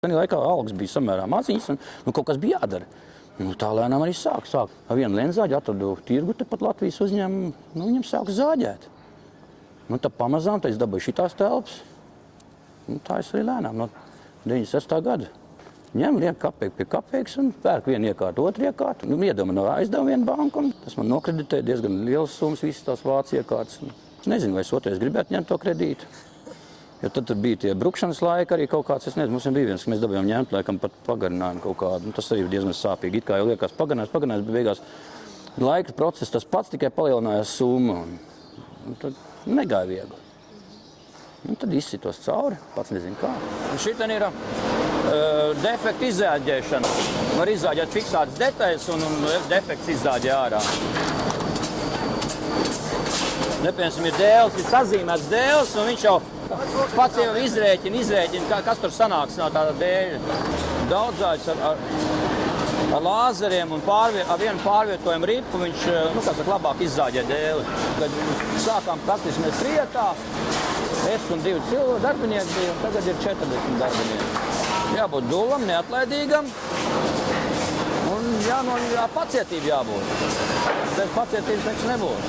Tajā laikā algas bija samērā maziņas, un kaut kas bija jādara. Tā lēnām arī sāk. Ar vienu lenzāģi atradu tirgu tepat Latvijas uzņēmumu, viņam sāka zāģēt. Tā pamazām es dabūju šitās telpas. Tā es arī lēnām no 96. gada. Ņem, liek kapeiku pie kapeikas un pērk vienu iekārtu, otru iekārtu. Iedeva man aizdevu vienu banku, un tas man nokreditēja diezgan lielas summas, visas tās vācu iekārtas. Es nezinu, vai es otrais gribētu ņemt to kredītu. Jo tad tur bija tie brukšanas laiki arī kaut kāds, es nezinu, mums bija viens, ka mēs dabījām ņemt, laikam pat pagarinājumu kaut kādu. Tas arī ir diezgan sāpīgi. It kā jau liekas pagarinājums, bet beigās laika process tas pats tikai palielinājās summa. Tad negāja viegli. Tad izsitos cauri, pats nezinu kā. Šitan ir defekta izzāģēšana. Var izzāģēt fiksētas detaļas un defekts izzāģē ārā. Nepiemēram, ir dēls, ir sazīmēts dēls, un viņš jau pats jau izrēķina, kas tur sanāks no tāda dēļa. Daudzāģis ar lāzeriem un ar vienu pārvietojumu ripu viņš, labāk izzāģē dēli. Kad sākām praktiski mēs trietā, es un 2 darbinieki bija, un tagad ir 40 darbinieki. Jābūt dulam, neatlaidīgam, un pacietība jābūt. Bez pacietības nekas nebūs.